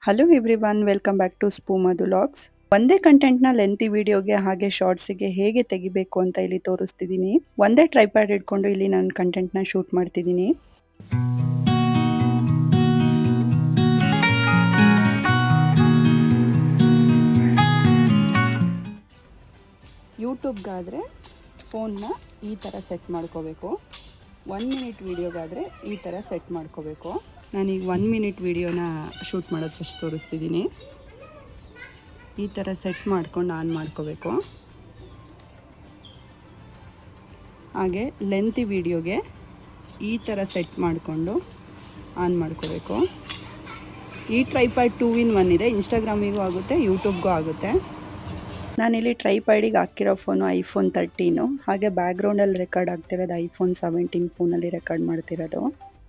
Hello everyone, welcome back to ಸ್ಪೂಮದು vlogs. ಒಂದೇ ಕಂಟೆಂಟ್ನ ಲೆಂತಿ ವಿಡಿಯೋಗೆ ಹಾಗೆ ಶಾರ್ಟ್ಸಿಗೆ ಹೇಗೆ ತೆಗಿಬೇಕು ಅಂತ ಇಲ್ಲಿ ತೋರಿಸ್ತಿದ್ದೀನಿ. ಒಂದೇ ಟ್ರೈಪ್ಯಾಡ್ ಇಟ್ಕೊಂಡು ಇಲ್ಲಿ ನಾನು ಕಂಟೆಂಟ್ನ ಶೂಟ್ ಮಾಡ್ತಿದ್ದೀನಿ. ಯೂಟ್ಯೂಬ್ಗಾದರೆ ಫೋನ್ನ ಈ ಥರ ಸೆಟ್ ಮಾಡ್ಕೋಬೇಕು. 1 ಮಿನಿಟ್ ವಿಡಿಯೋಗಾದರೆ ಈ ಥರ ಸೆಟ್ ಮಾಡ್ಕೋಬೇಕು. ನಾನೀಗ 1 ಮಿನಿಟ್ ವಿಡಿಯೋನ ಶೂಟ್ ಮಾಡೋದು ಫಸ್ಟ್ ತೋರಿಸ್ತಿದ್ದೀನಿ. ಈ ಥರ ಸೆಟ್ ಮಾಡ್ಕೊಂಡು ಆನ್ ಮಾಡ್ಕೋಬೇಕು. ಹಾಗೆ ಲೆಂತಿ ವಿಡಿಯೋಗೆ ಈ ಥರ ಸೆಟ್ ಮಾಡಿಕೊಂಡು ಆನ್ ಮಾಡ್ಕೋಬೇಕು. ಈ ಟ್ರೈಪ್ಯಾಡ್ 2-in-1 ಇದೆ. ಇನ್ಸ್ಟಾಗ್ರಾಮಿಗೂ ಆಗುತ್ತೆ, ಯೂಟ್ಯೂಬ್ಗೂ ಆಗುತ್ತೆ. ನಾನಿಲ್ಲಿ ಟ್ರೈಪ್ಯಾಡಿಗೆ ಹಾಕಿರೋ ಫೋನು ಐಫೋನ್ 13. ಹಾಗೆ ಬ್ಯಾಕ್ಗ್ರೌಂಡಲ್ಲಿ ರೆಕಾರ್ಡ್ ಆಗ್ತಿರೋದು ಐಫೋನ್ 17 ಫೋನಲ್ಲಿ ರೆಕಾರ್ಡ್ ಮಾಡ್ತಿರೋದು.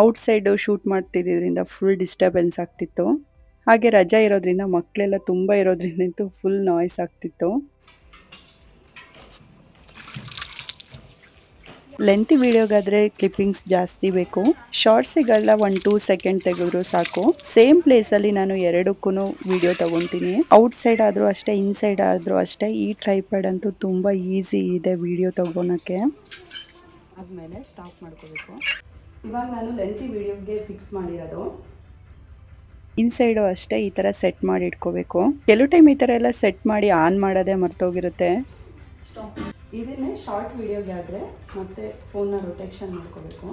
ಔಟ್ಸೈಡು ಶೂಟ್ ಮಾಡ್ತಿದ್ದರಿಂದ ಫುಲ್ ಡಿಸ್ಟರ್ಬೆನ್ಸ್ ಆಗ್ತಿತ್ತು. ಹಾಗೆ ರಜಾ ಇರೋದ್ರಿಂದ ಮಕ್ಕಳೆಲ್ಲ ತುಂಬ ಇರೋದ್ರಿಂದಂತೂ ಫುಲ್ ನಾಯ್ಸ್ ಆಗ್ತಿತ್ತು. ಲೆಂತಿ ವಿಡಿಯೋಗಾದರೆ ಕ್ಲಿಪ್ಪಿಂಗ್ಸ್ ಜಾಸ್ತಿ ಬೇಕು. ಶಾರ್ಟ್ಸಿಗೆಲ್ಲ 1-2 ಸೆಕೆಂಡ್ ತೆಗೆದ್ರು ಸಾಕು. ಸೇಮ್ ಪ್ಲೇಸಲ್ಲಿ ನಾನು ಎರಡಕ್ಕೂ ವಿಡಿಯೋ ತಗೊತೀನಿ. ಔಟ್ಸೈಡ್ ಆದರೂ ಅಷ್ಟೇ, ಇನ್ಸೈಡ್ ಆದರೂ ಅಷ್ಟೇ. ಈ ಟ್ರೈಪ್ಯಾಡ್ ಅಂತೂ ತುಂಬ ಈಸಿ ಇದೆ ವಿಡಿಯೋ ತಗೊಳಕ್ಕೆ. ಆದಮೇಲೆ ಸ್ಟಾಪ್ ಮಾಡ್ಕೋಬೇಕು. ಇವಾಗ ನಾನು ಲೆಂತಿ ವಿಡಿಯೋಗೆ ಫಿಕ್ಸ್ ಮಾಡಿರೋದು. ಇನ್ಸೈಡು ಅಷ್ಟೇ ಈ ಥರ ಸೆಟ್ ಮಾಡಿ ಇಟ್ಕೋಬೇಕು. ಕೆಲವು ಟೈಮ್ ಈ ಥರ ಎಲ್ಲ ಸೆಟ್ ಮಾಡಿ ಆನ್ ಮಾಡೋದೇ ಮರ್ತೋಗಿರುತ್ತೆ. ಇದನ್ನೇ ಶಾರ್ಟ್ ವಿಡಿಯೋಗೆ ಆದರೆ ಮತ್ತೆ ಫೋನ್ನ ರೊಟೇಷನ್ ಮಾಡ್ಕೋಬೇಕು.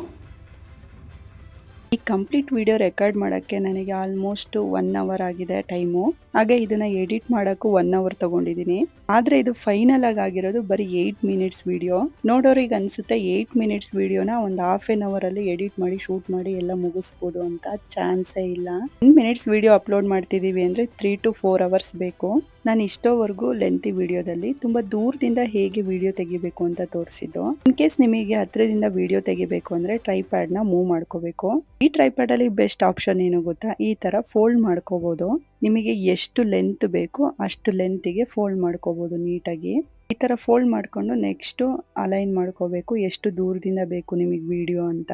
ಈ ಕಂಪ್ಲೀಟ್ ವಿಡಿಯೋ ರೆಕಾರ್ಡ್ ಮಾಡೋಕ್ಕೆ ನನಗೆ ಆಲ್ಮೋಸ್ಟ್ 1 ಅವರ್ ಆಗಿದೆ ಟೈಮು. ಹಾಗೆ ಇದನ್ನು ಎಡಿಟ್ ಮಾಡೋಕ್ಕೂ 1 ಅವರ್ ತೊಗೊಂಡಿದ್ದೀನಿ. ಆದರೆ ಇದು ಫೈನಲ್ ಆಗಿರೋದು ಬರೀ 8 ಮಿನಿಟ್ಸ್ ವಿಡಿಯೋ. ನೋಡೋರಿಗೆ ಅನಿಸುತ್ತೆ 8 ಮಿನಿಟ್ಸ್ ವಿಡಿಯೋನ ಒಂದು ಹಾಫ್ ಆನ್ ಅವರಲ್ಲಿ ಎಡಿಟ್ ಮಾಡಿ ಶೂಟ್ ಮಾಡಿ ಎಲ್ಲ ಮುಗಿಸ್ಬೋದು ಅಂತ. ಚಾನ್ಸೇ ಇಲ್ಲ. 10 ಮಿನಿಟ್ಸ್ ವಿಡಿಯೋ ಅಪ್ಲೋಡ್ ಮಾಡ್ತಿದ್ದೀವಿ ಅಂದರೆ 3 to 4 ಅವರ್ಸ್ ಬೇಕು. ನಾನು ಇಷ್ಟೋವರೆಗೂ ಲೆಂತಿ ವಿಡಿಯೋದಲ್ಲಿ ತುಂಬ ದೂರದಿಂದ ಹೇಗೆ ವಿಡಿಯೋ ತೆಗಿಬೇಕು ಅಂತ ತೋರಿಸಿದ್ದು. ಇನ್ ಕೇಸ್ ನಿಮಗೆ ಹತ್ರದಿಂದ ವಿಡಿಯೋ ತೆಗಿಬೇಕು ಅಂದರೆ ಟ್ರೈಪ್ಯಾಡ್ನ ಮೂವ್ ಮಾಡ್ಕೋಬೇಕು. ಈ ಟ್ರೈಪ್ಯಾಡಲ್ಲಿ ಬೆಸ್ಟ್ ಆಪ್ಷನ್ ಏನು ಗೊತ್ತಾ, ಈ ಥರ ಫೋಲ್ಡ್ ಮಾಡ್ಕೋಬೋದು. ನಿಮಗೆ ಎಷ್ಟು ಲೆಂತ್ ಬೇಕು ಅಷ್ಟು ಲೆಂತಿಗೆ ಫೋಲ್ಡ್ ಮಾಡ್ಕೋಬೋದು ನೀಟಾಗಿ. ಈ ಥರ ಫೋಲ್ಡ್ ಮಾಡಿಕೊಂಡು ನೆಕ್ಸ್ಟು ಅಲೈನ್ ಮಾಡ್ಕೋಬೇಕು ಎಷ್ಟು ದೂರದಿಂದ ಬೇಕು ನಿಮಗೆ ವಿಡಿಯೋ ಅಂತ.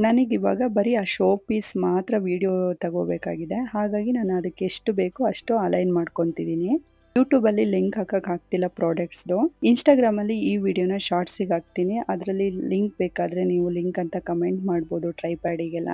ನನಗಿವಾಗ ಬರೀ ಆ ಶೋ ಪೀಸ್ ಮಾತ್ರ ವಿಡಿಯೋ ತಗೋಬೇಕಾಗಿದೆ. ಹಾಗಾಗಿ ನಾನು ಅದಕ್ಕೆ ಎಷ್ಟು ಬೇಕೋ ಅಷ್ಟು ಅಲೈನ್ ಮಾಡ್ಕೊತಿದ್ದೀನಿ. ಯೂಟ್ಯೂಬಲ್ಲಿ ಲಿಂಕ್ ಹಾಕ್ತಿಲ್ಲ ಪ್ರಾಡಕ್ಟ್ಸ್ದು. ಇನ್ಸ್ಟಾಗ್ರಾಮಲ್ಲಿ ಈ ವಿಡಿಯೋನ ಶಾರ್ಟ್ಸಿಗೆ ಹಾಕ್ತೀನಿ. ಅದರಲ್ಲಿ ಲಿಂಕ್ ಬೇಕಾದರೆ ನೀವು ಲಿಂಕ್ ಅಂತ ಕಮೆಂಟ್ ಮಾಡ್ಬೋದು ಟ್ರೈಪ್ಯಾಡಿಗೆಲ್ಲ.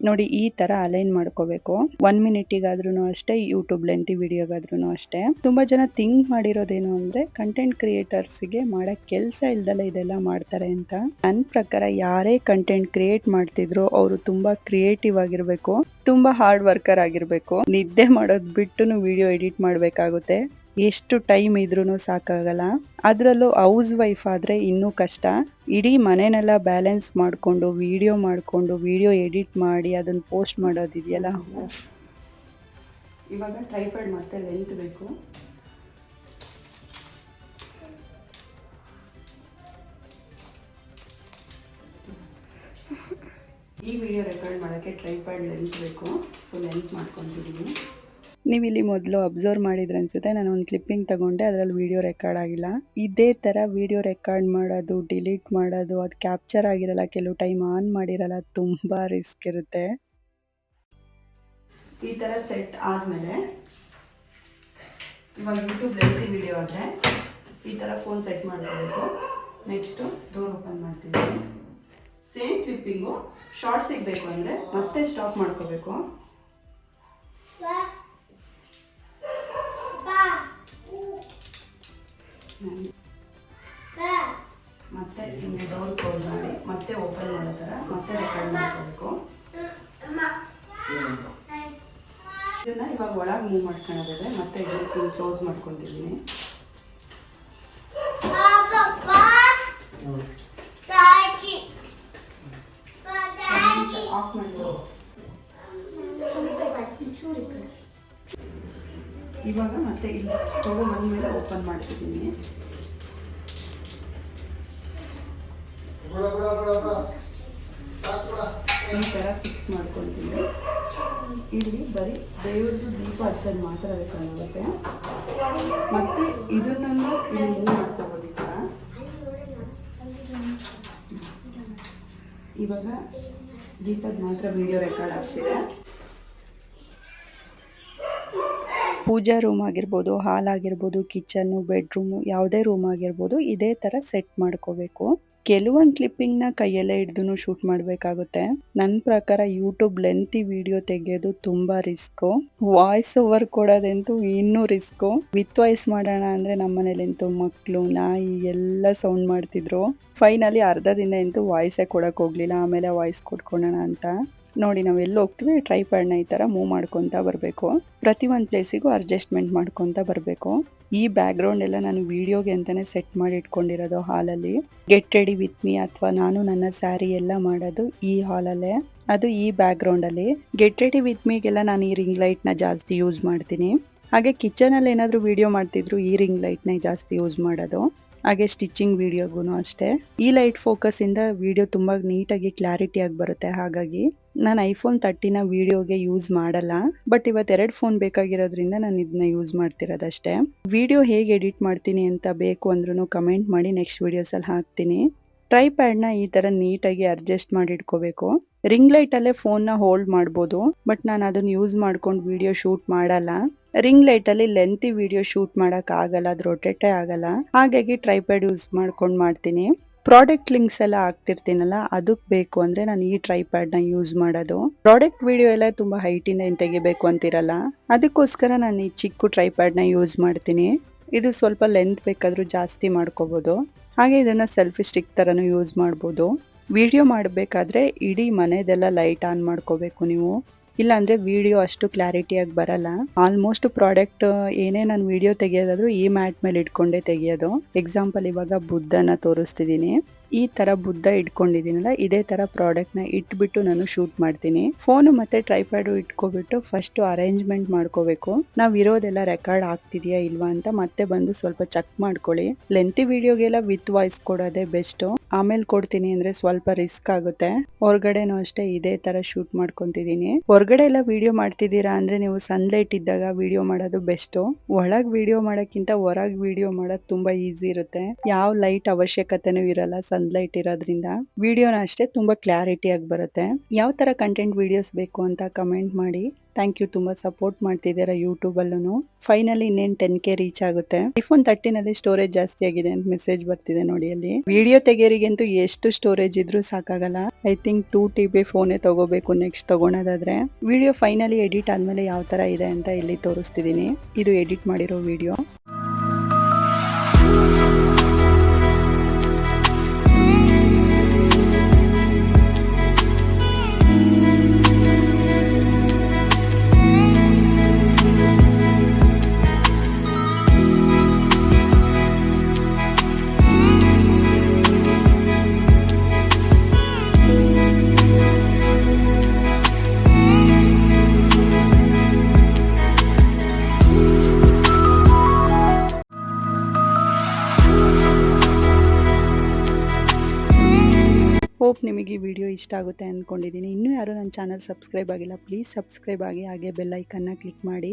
ನೋಡಿ ಈ ಥರ ಅಲೈನ್ ಮಾಡ್ಕೋಬೇಕು. 1 ಮಿನಿಟಿಗಾದ್ರೂ ಅಷ್ಟೇ, ಯೂಟ್ಯೂಬ್ ಲೆಂತಿ ವಿಡಿಯೋಗಾದ್ರೂ ಅಷ್ಟೇ. ತುಂಬ ಜನ ಥಿಂಕ್ ಮಾಡಿರೋದೇನು ಅಂದರೆ ಕಂಟೆಂಟ್ ಕ್ರಿಯೇಟರ್ಸ್ಗೆ ಮಾಡೋ ಕೆಲಸ ಇಲ್ದಲ್ಲ ಇದೆಲ್ಲ ಮಾಡ್ತಾರೆ ಅಂತ. ನನ್ನ ಪ್ರಕಾರ ಯಾರೇ ಕಂಟೆಂಟ್ ಕ್ರಿಯೇಟ್ ಮಾಡ್ತಿದ್ರು ಅವರು ತುಂಬ ಕ್ರಿಯೇಟಿವ್ ಆಗಿರಬೇಕು, ತುಂಬ ಹಾರ್ಡ್ ವರ್ಕರ್ ಆಗಿರಬೇಕು. ನಿದ್ದೆ ಮಾಡೋದು ಬಿಟ್ಟು ವಿಡಿಯೋ ಎಡಿಟ್ ಮಾಡಬೇಕಾಗುತ್ತೆ. ಎಷ್ಟು ಟೈಮ್ ಇದ್ರೂ ಸಾಕಾಗಲ್ಲ. ಅದರಲ್ಲೂ ಹೌಸ್ ವೈಫ್ ಆದರೆ ಇನ್ನೂ ಕಷ್ಟ. ಇಡೀ ಮನೆನೆಲ್ಲ ಬ್ಯಾಲೆನ್ಸ್ ಮಾಡಿಕೊಂಡು ವಿಡಿಯೋ ಎಡಿಟ್ ಮಾಡಿ ಅದನ್ನು ಪೋಸ್ಟ್ ಮಾಡೋದಿದೆಯಲ್ಲ. ಇವಾಗ ಟ್ರೈಪ್ಯಾಡ್ ಮತ್ತೆ ಲೆಂತ್ ಬೇಕು. ಈ ವಿಡಿಯೋ ರೆಕಾರ್ಡ್ ಮಾಡೋಕ್ಕೆ ಟ್ರೈಪ್ಯಾಡ್ ಲೆಂತ್ ಬೇಕು. ಸೊ ಲೆಂತ್ ಮಾಡ್ಕೊತಿದ್ದೀನಿ. ನೀವು ಇಲ್ಲಿ ಮೊದಲು ಅಬ್ಸರ್ವ್ ಮಾಡಿದ್ರೆ ಅನ್ಸುತ್ತೆ, ನಾನು ಒಂದು ಕ್ಲಿಪ್ಪಿಂಗ್ ತಗೊಂಡೆ, ಅದರಲ್ಲಿ ವಿಡಿಯೋ ರೆಕಾರ್ಡ್ ಆಗಿಲ್ಲ. ಇದೇ ಥರ ವಿಡಿಯೋ ರೆಕಾರ್ಡ್ ಮಾಡೋದು, ಡಿಲೀಟ್ ಮಾಡೋದು, ಅದು ಕ್ಯಾಪ್ಚರ್ ಆಗಿರಲ್ಲ, ಕೆಲವು ಟೈಮ್ ಆನ್ ಮಾಡಿರಲ್ಲ, ತುಂಬ ರಿಸ್ಕ್ ಇರುತ್ತೆ. ಈ ಥರ ಸೆಟ್ ಆದಮೇಲೆ ಇವಾಗ ಯೂಟ್ಯೂಬ್ ಲೆಂತಿ ವಿಡಿಯೋ ಆದರೆ ಈ ಥರ ಫೋನ್ ಸೆಟ್ ಮಾಡಬೇಕು. ನೆಕ್ಸ್ಟು ಡೋರ್ ಓಪನ್ ಮಾಡ್ತಿದ್ದೀನಿ. ಸೇಮ್ ಕ್ಲಿಪ್ಪಿಂಗು ಶಾರ್ಟ್ ಸಿಗಬೇಕು ಅಂದರೆ ಮತ್ತೆ ಸ್ಟಾಪ್ ಮಾಡ್ಕೋಬೇಕು. ಮತ್ತೆ ಹಿಂಗೆ ಡೋರ್ ಕ್ಲೋಸ್ ಮಾಡಿ ಮತ್ತೆ ಓಪನ್ ಮಾಡೋ ಥರ ಮತ್ತೆ ರೆಕಾರ್ಡ್ ಮಾಡ್ಕೋಬೇಕು. ಇದನ್ನು ಇವಾಗ ಒಳಗೆ ಮೂವ್ ಮಾಡ್ಕೊಳ್ಳೋದಿದೆ. ಮತ್ತೆ ಇದನ್ನು ಕ್ಲೋಸ್ ಮಾಡ್ಕೊತಿದ್ದೀನಿ. ಆಫ್ ಮಾಡಿ. ಇವಾಗ ಮತ್ತೆ ಇಲ್ಲಿ ತಗೊಂಡ್ಬಂದ್ಮೇಲೆ ಓಪನ್ ಮಾಡ್ತಿದ್ದೀನಿ. ಈ ಥರ ಫಿಕ್ಸ್ ಮಾಡ್ಕೊತೀನಿ. ಇಲ್ಲಿ ಬರೀ ದೇವ್ರದ್ದು ದೀಪ ಹಚ್ಚೋದು ಮಾತ್ರ ಬೇಕಾಗುತ್ತೆ. ಮತ್ತು ಇದನ್ನು ಇಲ್ಲಿ ಮೂವ್ ಮಾಡ್ಕೋಬೋದು. ಈ ಥರ ಇವಾಗ ದೀಪದ ಮಾತ್ರ ವಿಡಿಯೋ ರೆಕಾರ್ಡ್ ಆಗ್ತಿದೆ. ಪೂಜಾ ರೂಮ್ ಆಗಿರ್ಬೋದು, ಹಾಲ್ ಆಗಿರ್ಬೋದು, ಕಿಚನ್ನು, ಬೆಡ್ರೂಮು ಯಾವುದೇ ರೂಮ್ ಆಗಿರ್ಬೋದು ಇದೇ ತರ ಸೆಟ್ ಮಾಡ್ಕೋಬೇಕು. ಕೆಲವೊಂದು ಕ್ಲಿಪ್ಪಿಂಗ್ನ ಕೈಯಲ್ಲೇ ಹಿಡ್ದು ಶೂಟ್ ಮಾಡಬೇಕಾಗುತ್ತೆ. ನನ್ನ ಪ್ರಕಾರ ಯೂಟ್ಯೂಬ್ ಲೆಂತಿ ವಿಡಿಯೋ ತೆಗೆಯೋದು ತುಂಬಾ ರಿಸ್ಕು. ವಾಯ್ಸ್ ಓವರ್ ಕೊಡೋದಂತೂ ಇನ್ನೂ ರಿಸ್ಕು. ವಿತ್ ವಾಯ್ಸ್ ಮಾಡೋಣ ಅಂದ್ರೆ ನಮ್ಮನೇಲಂತೂ ಮಕ್ಕಳು, ನಾಯಿ ಎಲ್ಲ ಸೌಂಡ್ ಮಾಡ್ತಿದ್ರು. ಫೈನಲಿ ಅರ್ಧ ದಿನ ಅಂತೂ ವಾಯ್ಸೇ ಕೊಡಕ್ ಹೋಗ್ಲಿಲ್ಲ. ಆಮೇಲೆ ವಾಯ್ಸ್ ಕೊಟ್ಕೊಳ್ಳೋಣ ಅಂತ ನೋಡಿ ನಾವು ಎಲ್ಲಿ ಹೋಗ್ತೀವಿ ಟ್ರೈಪ್ಯಾಡ್ನ ಈ ತರ ಮೂವ್ ಮಾಡ್ಕೊಂತ ಬರಬೇಕು. ಪ್ರತಿ ಒಂದು ಪ್ಲೇಸಿಗೂ ಅಡ್ಜಸ್ಟ್ಮೆಂಟ್ ಮಾಡ್ಕೊಂತ ಬರಬೇಕು. ಈ ಬ್ಯಾಕ್ ಗ್ರೌಂಡ್ ಎಲ್ಲ ನಾನು ವಿಡಿಯೋಗೆ ಅಂತಾನೆ ಸೆಟ್ ಮಾಡಿ ಇಟ್ಕೊಂಡಿರೋದು ಹಾಲಲ್ಲಿ. ಗೆಟ್ ರೆಡಿ ವಿತ್ ಮೀ ಅಥವಾ ನಾನು ನನ್ನ ಸ್ಯಾರಿ ಎಲ್ಲ ಮಾಡೋದು ಈ ಹಾಲಲ್ಲೇ, ಅದು ಈ ಬ್ಯಾಕ್ ಗ್ರೌಂಡ್ ಅಲ್ಲಿ. ಗೆಟ್ ರೆಡಿ ವಿತ್ ಮೀಗೆಲ್ಲ ನಾನು ಈ ರಿಂಗ್ ಲೈಟ್ ನ ಜಾಸ್ತಿ ಯೂಸ್ ಮಾಡ್ತೀನಿ. ಹಾಗೆ ಕಿಚನ್ ಅಲ್ಲಿ ಏನಾದ್ರು ವಿಡಿಯೋ ಮಾಡ್ತಿದ್ರು ಈ ರಿಂಗ್ ಲೈಟ್ ನ ಜಾಸ್ತಿ ಯೂಸ್ ಮಾಡೋದು. ಹಾಗೆ ಸ್ಟಿಚಿಂಗ್ ವಿಡಿಯೋಗೂ ಅಷ್ಟೇ. ಈ ಲೈಟ್ ಫೋಕಸ್ ಇಂದ ವಿಡಿಯೋ ತುಂಬಾ ನೀಟಾಗಿ ಕ್ಲಾರಿಟಿ ಆಗಿ ಬರುತ್ತೆ. ಹಾಗಾಗಿ ನಾನು ಐಫೋನ್ 30ನ ವಿಡಿಯೋಗೆ ಯೂಸ್ ಮಾಡಲ್ಲ. ಬಟ್ ಇವತ್ತು 2 ಫೋನ್ ಬೇಕಾಗಿರೋದ್ರಿಂದ ನಾನು ಇದನ್ನ ಯೂಸ್ ಮಾಡ್ತಿರೋದಷ್ಟೇ. ವಿಡಿಯೋ ಹೇಗೆ ಎಡಿಟ್ ಮಾಡ್ತೀನಿ ಅಂತ ಬೇಕು ಅಂದ್ರೂ ಕಮೆಂಟ್ ಮಾಡಿ, ನೆಕ್ಸ್ಟ್ ವಿಡಿಯೋಸ್ ಅಲ್ಲಿ ಹಾಕ್ತೀನಿ. ಟ್ರೈಪ್ಯಾಡ್ನ ಈ ತರ ನೀಟಾಗಿ ಅಡ್ಜಸ್ಟ್ ಮಾಡಿ ಇಟ್ಕೋಬೇಕು. ರಿಂಗ್ ಲೈಟ್ ಅಲ್ಲೇ ಫೋನ್ ನ ಹೋಲ್ಡ್ ಮಾಡ್ಬೋದು, ಬಟ್ ನಾನು ಅದನ್ನ ಯೂಸ್ ಮಾಡ್ಕೊಂಡು ವಿಡಿಯೋ ಶೂಟ್ ಮಾಡಲ್ಲ. ರಿಂಗ್ ಲೈಟ್ ಅಲ್ಲಿ ಲೆಂತಿ ವಿಡಿಯೋ ಶೂಟ್ ಮಾಡಕ್ ಆಗಲ್ಲ, ಅದು ರೊಟೇಟೇ ಆಗಲ್ಲ. ಹಾಗಾಗಿ ಟ್ರೈಪ್ಯಾಡ್ ಯೂಸ್ ಮಾಡ್ಕೊಂಡು ಮಾಡ್ತೀನಿ. ಪ್ರಾಡಕ್ಟ್ ಲಿಂಕ್ಸ್ ಎಲ್ಲ ಹಾಕ್ತಿರ್ತೀನಲ್ಲ, ಅದಕ್ಕೆ ಬೇಕು ಅಂದ್ರೆ ನಾನು ಈ ಟ್ರೈಪ್ಯಾಡ್ ನ ಯೂಸ್ ಮಾಡೋದು. ಪ್ರಾಡಕ್ಟ್ ವಿಡಿಯೋ ಎಲ್ಲ ತುಂಬಾ ಹೈಟ್ ಇಂದ ಏನ್ ತೆಗಿಬೇಕು ಅಂತಿರಲ್ಲ, ಅದಕ್ಕೋಸ್ಕರ ನಾನು ಈ ಚಿಕ್ಕ ಟ್ರೈಪ್ಯಾಡ್ ನ ಯೂಸ್ ಮಾಡ್ತೀನಿ. ಇದು ಸ್ವಲ್ಪ ಲೆಂತ್ ಬೇಕಾದ್ರೂ ಜಾಸ್ತಿ ಮಾಡ್ಕೋಬಹುದು. ಹಾಗೆ ಇದನ್ನ ಸೆಲ್ಫಿ ಸ್ಟಿಕ್ ತರನು ಯೂಸ್ ಮಾಡ್ಬೋದು. ವಿಡಿಯೋ ಮಾಡಬೇಕಾದ್ರೆ ಇಡೀ ಮನೆದೆಲ್ಲ ಲೈಟ್ ಆನ್ ಮಾಡ್ಕೋಬೇಕು ನೀವು, ಇಲ್ಲಾಂದ್ರೆ ವಿಡಿಯೋ ಅಷ್ಟು ಕ್ಲಾರಿಟಿಯಾಗಿ ಬರಲ್ಲ. ಆಲ್ಮೋಸ್ಟ್ ಪ್ರಾಡಕ್ಟ್ ಏನೇ ನಾನು ವಿಡಿಯೋ ತೆಗಿಯೋದಾದ್ರೂ ಈ ಮ್ಯಾಟ್ ಮೇಲೆ ಇಟ್ಕೊಂಡೇ ತೆಗಿಯೋದು. ಎಕ್ಸಾಂಪಲ್ ಇವಾಗ ಬುದ್ಧನ ತೋರಿಸ್ತಿದ್ದೀನಿ. ಈ ತರ ಬುದ್ಧ ಇಟ್ಕೊಂಡಿದ್ದೀನಲ್ಲ, ಇದೇ ತರ ಪ್ರಾಡಕ್ಟ್ ನ ಇಟ್ಬಿಟ್ಟು ನಾನು ಶೂಟ್ ಮಾಡ್ತೀನಿ. ಫೋನ್ ಮತ್ತೆ ಟ್ರೈಪ್ಯಾಡ್ ಇಟ್ಕೊಬಿಟ್ಟು ಫಸ್ಟ್ ಅರೇಂಜ್ಮೆಂಟ್ ಮಾಡ್ಕೋಬೇಕು. ನಾವ್ ಇರೋದೆಲ್ಲ ರೆಕಾರ್ಡ್ ಆಗ್ತಿದ್ಯಾ ಇಲ್ವಾ ಅಂತ ಮತ್ತೆ ಬಂದು ಸ್ವಲ್ಪ ಚೆಕ್ ಮಾಡ್ಕೊಳ್ಳಿ. ಲೆಂತಿ ವಿಡಿಯೋಗೆಲ್ಲ ವಿತ್ ವಾಯ್ಸ್ ಕೊಡೋದೇ ಬೆಸ್ಟ್. ಆಮೇಲೆ ಕೊಡ್ತೀನಿ ಅಂದ್ರೆ ಸ್ವಲ್ಪ ರಿಸ್ಕ್ ಆಗುತ್ತೆ. ಹೊರಗಡೆನೂ ಅಷ್ಟೇ ಇದೇ ತರ ಶೂಟ್ ಮಾಡ್ಕೊಂತಿದೀನಿ. ಹೊರಗಡೆ ಎಲ್ಲ ವಿಡಿಯೋ ಮಾಡ್ತಿದ್ದೀರಾ ಅಂದ್ರೆ ನೀವು ಸನ್ಲೈಟ್ ಇದ್ದಾಗ ವಿಡಿಯೋ ಮಾಡೋದು ಬೆಸ್ಟ್. ಒಳಗ್ ವಿಡಿಯೋ ಮಾಡೋಕ್ಕಿಂತ ಹೊರಗ್ ವಿಡಿಯೋ ಮಾಡೋದು ತುಂಬಾ ಈಸಿ ಇರುತ್ತೆ. ಯಾವ ಲೈಟ್ ಅವಶ್ಯಕತೆನೂ ಇರಲ್ಲ ಸನ್ಲೈಟ್ ಇರೋದ್ರಿಂದ. ವಿಡಿಯೋನ ಅಷ್ಟೇ ತುಂಬಾ ಕ್ಲಾರಿಟಿ ಆಗಿ ಬರುತ್ತೆ. ಯಾವ ತರ ಕಂಟೆಂಟ್ ವಿಡಿಯೋಸ್ ಬೇಕು ಅಂತ ಕಮೆಂಟ್ ಮಾಡಿ. ಥ್ಯಾಂಕ್ ಯು, ತುಂಬಾ ಸಪೋರ್ಟ್ ಮಾಡ್ತಿದ್ದೀರಾ ಯೂಟ್ಯೂಬ್ ಅಲ್ಲೂ. ಫೈನಲಿ ಇನ್ನೇನ್ 10K ರೀಚ್ ಆಗುತ್ತೆ. ಐಫೋನ್ 13ನಲ್ಲಿ ಸ್ಟೋರೇಜ್ ಜಾಸ್ತಿ ಆಗಿದೆ ಅಂತ ಮೆಸೇಜ್ ಬರ್ತಿದೆ ನೋಡಿ ಅಲ್ಲಿ. ವಿಡಿಯೋ ತೆಗೆಯೋರಿಗಂತೂ ಎಷ್ಟು ಸ್ಟೋರೇಜ್ ಇದ್ರೂ ಸಾಕಾಗಲ್ಲ. ಐ ಥಿಂಕ್ 2TB ಫೋನೇ ತಗೋಬೇಕು ನೆಕ್ಸ್ಟ್ ತಗೊಳೋದಾದ್ರೆ. ವಿಡಿಯೋ ಫೈನಲಿ ಎಡಿಟ್ ಆದ್ಮೇಲೆ ಯಾವ ತರ ಇದೆ ಅಂತ ಇಲ್ಲಿ ತೋರಿಸ್ತಿದೀನಿ. ಇದು ಎಡಿಟ್ ಮಾಡಿರೋ ವಿಡಿಯೋ. ಹೋಪ್ ನಿಮಗೆ ಈ ವಿಡಿಯೋ ಇಷ್ಟ ಆಗುತ್ತೆ ಅಂದ್ಕೊಂಡಿದ್ದೀನಿ. ಇನ್ನೂ ಯಾರು ನನ್ನ ಚಾನಲ್ ಸಬ್ಸ್ಕ್ರೈಬ್ ಆಗಿಲ್ಲ, ಪ್ಲೀಸ್ ಸಬ್ಸ್ಕ್ರೈಬ್ ಆಗಿ, ಹಾಗೆ ಬೆಲ್ ಐಕನ್ನ ಕ್ಲಿಕ್ ಮಾಡಿ.